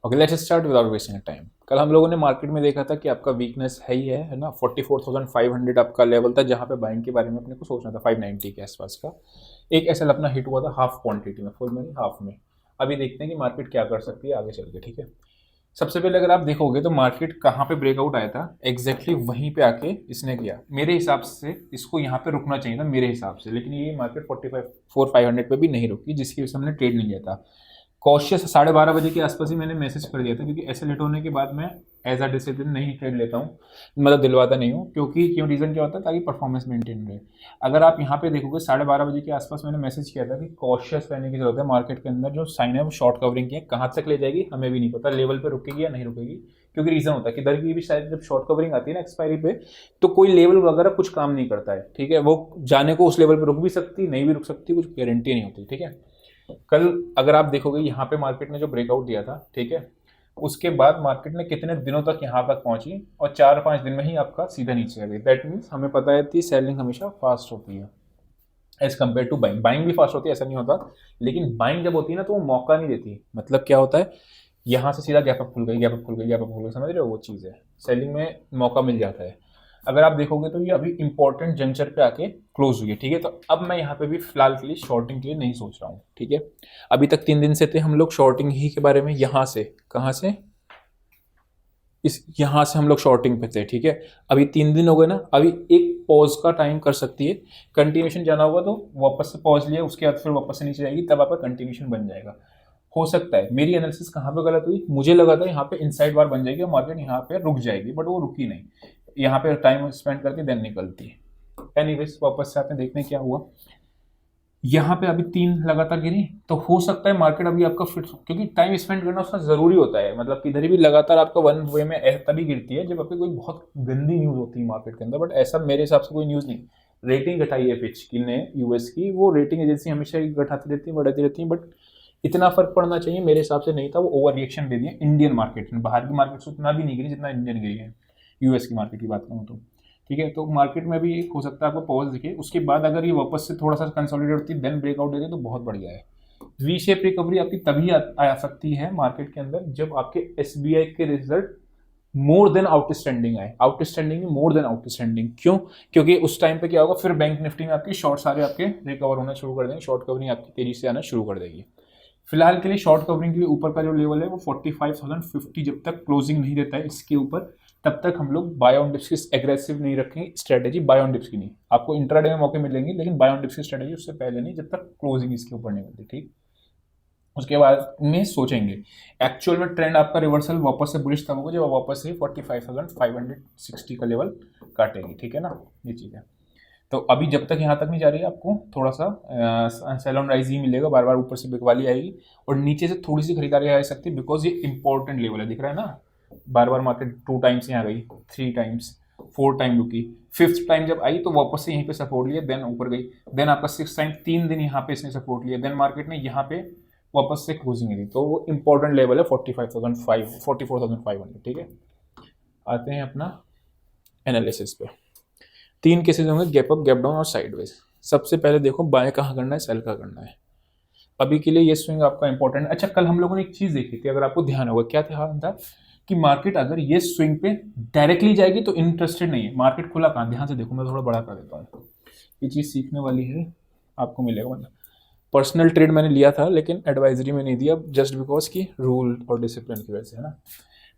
Okay, let's start without wasting time. कल हम लोगों ने मार्केट में देखा था कि आपका वीकनेस है ही है ना। 44,500 आपका लेवल था जहाँ पे बाइंग के बारे में अपने को सोचना था, 590 के आसपास का। एक एसएल अपना हिट हुआ था हाफ क्वांटिटी में, फुल में नहीं, हाफ में। अभी देखते हैं कि मार्केट क्या कर सकती है आगे चल के, ठीक है। सबसे पहले अगर आप देखोगे तो मार्केट कहाँ पे ब्रेकआउट आया था, एग्जैक्टली वहीं पे आके इसने किया। मेरे हिसाब से इसको यहाँ पे रुकना चाहिए था मेरे हिसाब से, लेकिन ये मार्केट 45,500 पे भी नहीं रुकी, जिसकी वजह से हमने ट्रेड नहीं लिया था। कॉशियस 12:30 बजे के आसपास ही मैंने मैसेज कर दिया था, क्योंकि ऐसे लेट होने के बाद मैं एज अ डिसिप्लिन नहीं ट्रेड लेता हूँ, मतलब दिलवाता नहीं हूँ। क्यों रीज़न क्या होता है, ताकि परफॉर्मेंस मेंटेन रहे। अगर आप यहाँ पे देखोगे 12:30 बजे के आसपास मैंने मैसेज किया था कि कॉशियस रहने की जरूरत है मार्केट के अंदर। जो साइन है वो शॉर्ट कवरिंग की है, कहाँ तक ले जाएगी हमें भी नहीं पता, लेवल पे रुकेगी या नहीं रुकेगी। क्योंकि रीज़न होता है कि दर की भी शायद जब शॉर्ट कवरिंग आती है ना एक्सपायरी पे, तो कोई लेवल वगैरह कुछ काम नहीं करता है, ठीक है। वो जाने को उस लेवल पे रुक भी सकती, नहीं भी रुक सकती, कुछ गारंटी नहीं होती, ठीक है। कल अगर आप देखोगे यहाँ पे मार्केट ने जो ब्रेकआउट दिया था, ठीक है, उसके बाद मार्केट ने कितने दिनों तक यहाँ तक पहुंची, और 4-5 दिन में ही आपका सीधा नीचे आ गई। दैट मीन्स हमें पता है कि सेलिंग हमेशा फास्ट होती है as compared to buying. Buying भी फास्ट होती है, ऐसा नहीं होता, लेकिन बाइंग जब होती है ना तो वो मौका नहीं देती। मतलब क्या होता है, यहाँ से सीधा गैप अप खुल गई, गैप अप खुल गई, गैप अप खुल गई, समझ रहे हो, वो चीज़ है। सेलिंग में मौका मिल जाता है। अगर आप देखोगे तो ये अभी इंपॉर्टेंट जंक्चर पे आके क्लोज हुई है, ठीक है। तो अब मैं यहाँ पे भी फिलहाल के लिए शॉर्टिंग के लिए नहीं सोच रहा हूँ, ठीक है। अभी तक 3 दिन से थे हम लोग शॉर्टिंग ही के बारे में, यहाँ से कहाँ से, इस यहाँ से हम लोग शॉर्टिंग पे थे, ठीक है। अभी 3 दिन हो गए ना, अभी एक पॉज का टाइम कर सकती है। कंटिन्यूशन जाना होगा तो वापस से पॉज लिया, उसके बाद फिर वापस से नीचे जाएगी, तब आपका कंटिन्यूशन बन जाएगा। हो सकता है मेरी एनालिसिस कहाँ पे गलत हुई, मुझे लगा था यहाँ पे इनसाइड बार बन जाएगी और मार्केट यहाँ पे रुक जाएगी, बट वो रुकी नहीं। यहाँ पे टाइम स्पेंड करती देन निकलती। एनीवेज वापस से आते हैं, देखने क्या हुआ। यहाँ पे अभी 3 लगातार गिरी, तो हो सकता है मार्केट अभी आपका फिट, क्योंकि टाइम स्पेंड करना उसका जरूरी होता है। मतलब किधर भी लगातार आपका वन वे में तभी गिरती है जब आपकी कोई बहुत गंदी न्यूज होती है मार्केट के अंदर, बट ऐसा मेरे हिसाब से कोई न्यूज नहीं। रेटिंग घटाई है फिच की ने यूएस की, वो रेटिंग एजेंसी हमेशा ही घटाती रहती है, बढ़ाती रहती है, बट इतना फर्क पड़ना चाहिए मेरे हिसाब से नहीं था। वो ओवर रिएक्शन दे दिया इंडियन मार्केट में, बाहर की मार्केट से उतना भी नहीं गिरी जितना इंडियन गिरी है। यूएस की मार्केट की बात करूँ तो, ठीक है। तो मार्केट में भी हो सकता है आपको पॉज दिखे, उसके बाद अगर ये वापस से थोड़ा सा कंसोलिडेट होती है देन ब्रेकआउट देती है तो बहुत बढ़िया है। वी शेप रिकवरी आपकी तभी आ सकती है मार्केट के अंदर जब आपके एसबीआई के रिजल्ट मोर देन आउटस्टैंडिंग आए। आउटस्टैंडिंग मोर देन आउटस्टैंडिंग क्यों, क्योंकि उस टाइम पे क्या होगा, फिर बैंक निफ्टी में आपकी शॉर्ट सारे आपके रिकवर होना शुरू कर देंगे, शॉर्ट कवरिंग आपकी तेजी से आना शुरू कर देगी। फिलहाल के लिए शॉर्ट कवरिंग के लिए ऊपर का जो लेवल है वो 45,050, जब तक क्लोजिंग नहीं देता है इसके ऊपर तब तक हम लोग बाय ऑन डिप्स की एग्रेसिव नहीं रखेंगे स्ट्रेटेजी। बाय ऑन डिप्स की नहीं, आपको इंट्राडे में मौके मिलेंगे, लेकिन बाय ऑन डिप्स की स्ट्रेटेजी उससे पहले नहीं, जब तक क्लोजिंग इसके ऊपर नहीं मिलती, ठीक। उसके बाद में सोचेंगे। एक्चुअल में ट्रेंड आपका रिवर्सल वापस से बुलिश तब होगा जब वापस से 45,560 का लेवल काटेगी, ठीक है ना, ये चीज़ है। तो अभी जब तक यहाँ तक नहीं जा रही है आपको थोड़ा सा सेल राइज ही मिलेगा, बार बार ऊपर से बिकवाली आएगी और नीचे से थोड़ी सी खरीदारी आ सकती है, बिकॉज ये इंपॉर्टेंट लेवल है, दिख रहा है ना। बार बार मार्केट 2 टाइम्स यहाँ गई, 3 टाइम्स, 4 टाइम रुकी, 5th टाइम जब आई तो वापस से यहीं पे सपोर्ट लिया, देन ऊपर गई, देन आपका 6th टाइम 3 दिन यहाँ पे इसने सपोर्ट लिया, देन मार्केट ने यहाँ पे वापस से क्लोजिंग दी। तो वो इंपॉर्टेंट लेवल है 44,500, ठीक है। आते हैं अपना एनालिसिस पे। 3 केसेस होंगे, गैप अप, गैप डाउन और साइडवेज। सबसे पहले देखो बाय कहाँ करना है, सेल कहाँ करना है। अभी के लिए ये स्विंग आपका इंपॉर्टेंट है। अच्छा, कल हम लोगों ने एक चीज देखी थी, अगर आपको ध्यान होगा, क्या ध्यान था कि मार्केट अगर ये स्विंग पे डायरेक्टली जाएगी तो इंटरेस्टेड नहीं है। मार्केट खुला कहाँ, ध्यान से देखो, मैं थोड़ा बड़ा कर देता हूँ, ये चीज सीखने वाली है, आपको मिलेगा। मतलब पर्सनल ट्रेड मैंने लिया था लेकिन एडवाइजरी में नहीं दिया, जस्ट बिकॉज की रूल और डिसिप्लिन की वजह से, है ना।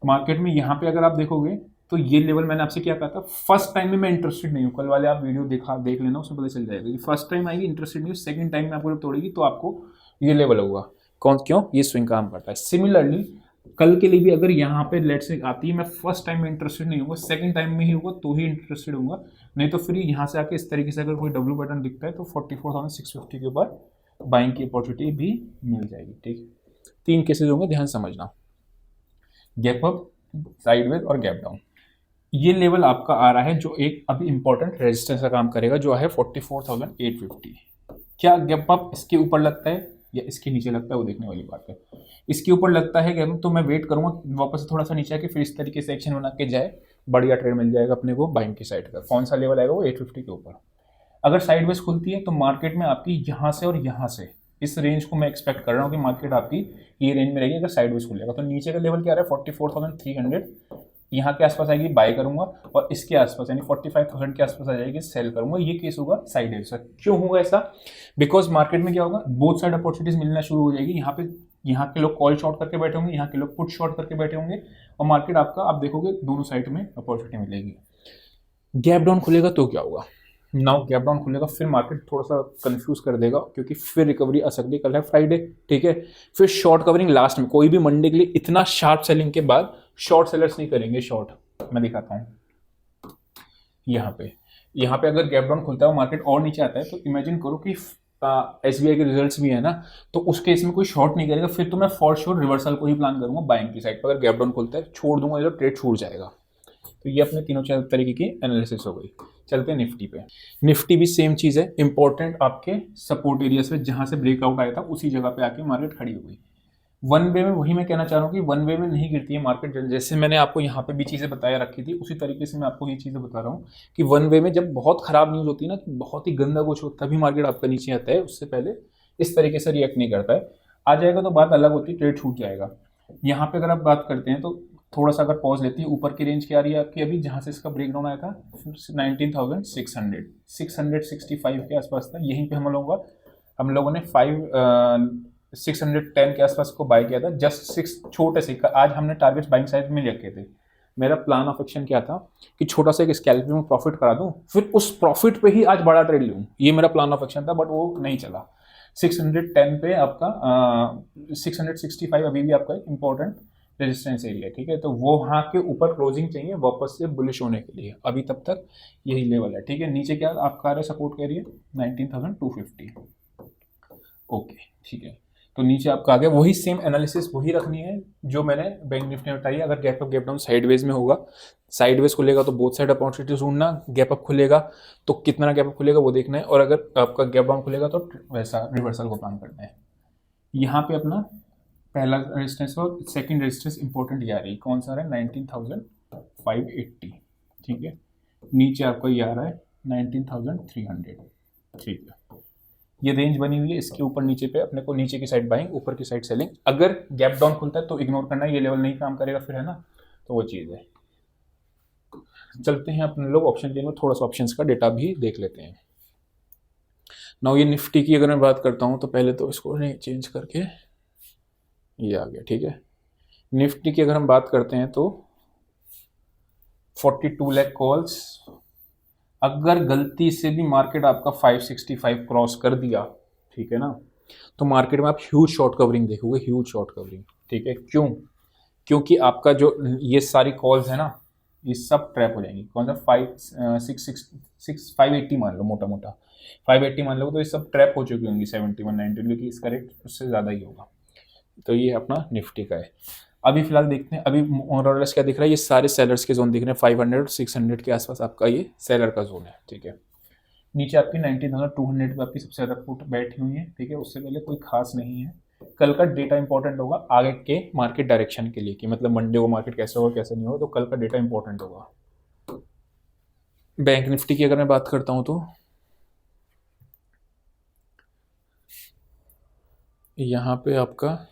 मार्केट में यहाँ पे अगर आप देखोगे तो ये लेवल मैंने आपसे क्या कहा था, फर्स्ट टाइम में मैं इंटरेस्टेड नहीं हूँ। कल वाले आप वीडियो देख लेना, उसमें पता चल जाएगा कि फर्स्ट टाइम आएगी इंटरेस्टेड नहीं हूँ, सेकंड टाइम में आपको जब तोड़ेगी तो आपको ये लेवल होगा। क्यों, ये स्विंग काम करता है। सिमिलरली कल के लिए भी अगर यहाँ पे लेट से आती है, मैं फर्स्ट टाइम में इंटरेस्टेड नहीं होगा, सेकंड टाइम में ही होगा तो ही इंटरेस्टेड होगा, नहीं तो फिर यहाँ से आके इस तरीके से अगर कोई डब्ल्यू पैटर्न दिखता है तो 44,650 के ऊपर बाइंग की अपॉर्चुनिटी भी मिल जाएगी, ठीक। 3 केसेस होंगे, ध्यान समझना, गैप अप, साइडवेज और गैप डाउन। ये लेवल आपका आ रहा है जो एक अभी इंपॉर्टेंट रेजिस्टेंस का काम करेगा, जो है 44,850। क्या गैप अप इसके ऊपर लगता है या इसके नीचे लगता है, वो देखने वाली बात है। इसके ऊपर लगता है गैप अप तो मैं वेट करूंगा वापस से थोड़ा सा नीचे आके फिर इस तरीके से एक्शन बना के जाए, बढ़िया ट्रेड मिल जाएगा अपने को बाइंग की साइड का। कौन सा लेवल आएगा, वो 850 के ऊपर। अगर साइडवेज खुलती है तो मार्केट में आपकी यहाँ से और यहाँ से इस रेंज को मैं एक्सपेक्ट कर रहा हूँ कि मार्केट आपकी ये रेंज में रहेगी अगर साइडवेज खुलेगा। तो नीचे का लेवल क्या रहा है 44,300, यहाँ के आसपास आएगी बाय करूंगा, और इसके आसपास यानी 45,000 के आसपास आ जाएगी सेल करूंगा। ये केस होगा साइडवेज का। क्यों होगा ऐसा? बिकॉज मार्केट में क्या होगा, बोथ साइड अपॉर्चुनिटीज मिलना शुरू हो जाएगी। यहाँ के लोग कॉल शॉर्ट करके बैठे होंगे, यहाँ के लोग पुट शॉर्ट करके बैठे होंगे, और मार्केट आपका आप देखोगे दोनों साइड में अपॉर्चुनिटी मिलेगी। गैप डाउन खुलेगा तो क्या होगा? नाउ गैप डाउन खुलेगा, फिर मार्केट थोड़ा सा कंफ्यूज कर देगा, क्योंकि फिर रिकवरी आ सकती है। कल है फ्राइडे, ठीक है, फिर शॉर्ट कवरिंग लास्ट में। कोई भी मंडे के लिए इतना शार्प सेलिंग के बाद शॉर्ट सेलर्स नहीं करेंगे शॉर्ट। मैं दिखाता हूँ यहाँ पे अगर गैप डाउन खुलता है, मार्केट और नीचे आता है, तो इमेजिन करो कि SBI के रिजल्ट्स भी है ना, तो उस केस में कोई शॉर्ट नहीं करेगा, फिर तो मैं फॉर श्योर रिवर्सल को ही प्लान करूंगा बाइंग की साइड पर। अगर गैप डाउन खुलता है छोड़ दूंगा, जो ट्रेड छूट जाएगा। तो ये अपने तीनों तरीके की एनालिसिस हो गई। चलते हैं निफ्टी पे। निफ्टी भी सेम चीज़ है, इंपॉर्टेंट आपके सपोर्ट एरिया से जहां से ब्रेकआउट आया था उसी जगह पे आके मार्केट खड़ी हो गई। वन वे में वही मैं कहना चाह रहा हूँ कि वन वे में नहीं गिरती है मार्केट। जैसे मैंने आपको यहाँ पे भी चीज़ें बताया रखी थी, उसी तरीके से मैं आपको ये चीज़ें बता रहा हूँ कि वन वे में जब बहुत खराब न्यूज़ होती है ना, बहुत ही गंदा कुछ हो, तभी मार्केट आपका नीचे आता है। उससे पहले इस तरीके से रिएक्ट नहीं करता है। आ जाएगा तो बात अलग होती है, ट्रेड छूट जाएगा। यहाँ पे अगर आप बात करते हैं तो थोड़ा सा अगर पॉज लेती है, ऊपर की रेंज क्या आ रही है आपकी अभी, जहाँ से इसका ब्रेकडाउन आया था 19,600, 665 के आसपास था। यहीं पे हम लोगों ने 610 के आसपास को बाय किया था, जस्ट 6 छोटे से। आज हमने टारगेट्स बाइंग साइड में रखे थे। मेरा प्लान ऑफ एक्शन क्या था कि छोटा सा एक स्कैल्पिंग में प्रॉफिट करा दूं, फिर उस प्रॉफिट पे ही आज बड़ा ट्रेड लूं। ये मेरा प्लान ऑफ एक्शन था, बट वो नहीं चला। 610 पे आपका 665 अभी भी आपका इंपॉर्टेंट रेजिस्टेंस एरिया है, ठीक है। तो वो वहाँ के ऊपर क्लोजिंग चाहिए वापस से बुलिश होने के लिए। अभी तब तक यही लेवल है, ठीक है। नीचे क्या आपका आ रहा है सपोर्ट का एरिया 19,250, ओके, ठीक है। तो नीचे आपका आ गया। वही सेम एनालिसिस वही रखनी है जो मैंने बैंक निफ्टी में बताई है। अगर gap up gap down sideways में होगा, साइडवेज खुलेगा तो बोथ साइड अपॉर्चुनिटी ढूंढना, गैप अप खुलेगा तो कितना गैप अप खुलेगा वो देखना है, और अगर आपका गैप डाउन खुलेगा तो वैसा रिवर्सल को प्लान करना है। यहाँ पे अपना पहला रेजिस्टेंस और सेकंड रेजिस्टेंस इंपॉर्टेंट ये आ रही है, कौन सा आ रहा है 19,580, ठीक है। नीचे आपको ये आ रहा है 19,300, ठीक है। ये रेंज बनी हुई है, इसके ऊपर नीचे पे अपने को नीचे की साइड बाइंग, ऊपर की साइड सेलिंग। अगर गैप डाउन खुलता है तो इग्नोर करना है, ये लेवल नहीं काम करेगा फिर, है ना। तो वो चीज़ है। चलते हैं अपने लोग ऑप्शन चेन में, थोड़ा सा ऑप्शंस का डेटा भी देख लेते हैं। नाउ ये निफ्टी की अगर मैं बात करता हूँ तो पहले तो इसको नहीं चेंज करके ये आ गया, ठीक है। निफ्टी की अगर हम बात करते हैं तो 42 लाख कॉल्स। अगर गलती से भी मार्केट आपका 565 क्रॉस कर दिया, ठीक है ना, तो मार्केट में आप ह्यूज शॉर्ट कवरिंग देखोगे, ह्यूज शॉर्ट कवरिंग, ठीक है। क्यों? क्योंकि आपका जो ये सारी कॉल्स है ना, ये सब ट्रैप हो जाएंगी। कौन सा 580 मान लो, मोटा मोटा 580 मान लो, तो ये सब ट्रैप हो चुकी होंगी 71, 19, क्योंकि इसका रेट उससे ज़्यादा ही होगा। तो ये अपना निफ्टी का है। अभी फिलहाल देखते हैं, अभी मोरलेस क्या दिख रहा है, ये सारे सेलर्स के जोन दिख रहे हैं। 500 600 के आसपास आपका ये सेलर का जोन है, ठीक है। नीचे आपकी 19,200 पे आपकी सबसे ज़्यादा पुट बैठी हुई है, ठीक है। उससे पहले कोई खास नहीं है। कल का डेटा इंपॉर्टेंट होगा आगे के मार्केट डायरेक्शन के लिए, कि मतलब मंडे को मार्केट कैसे होगा कैसे नहीं होगा, तो कल का डेटा इंपॉर्टेंट होगा। बैंक निफ्टी की अगर मैं बात करता हूँ तो यहाँ पे आपका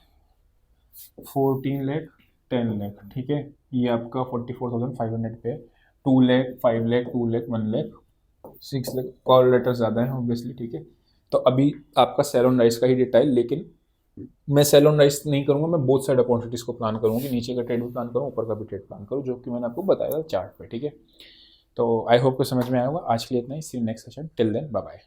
14 लाख 10 लाख, ठीक है। ये आपका 44,500 पे 2 लाख 5 लाख 2 लाख 1 लाख 6 लाख। कॉल लेटर ज़्यादा है ऑब्वियसली, ठीक है। तो अभी आपका सेल ऑन राइस का ही डेटा है, लेकिन मैं सेल ऑन राइस नहीं करूँगा, मैं बोथ साइड अपॉर्चुनिटीज़ को प्लान करूँगा कि नीचे का ट्रेड भी प्लान करूँ, ऊपर का भी ट्रेड प्लान करूँ, जो कि मैंने आपको बताया था चार्ट पे, ठीक है। तो आई होप को समझ में आया होगा। आज के लिए इतना ही। See you next session, till then bye bye.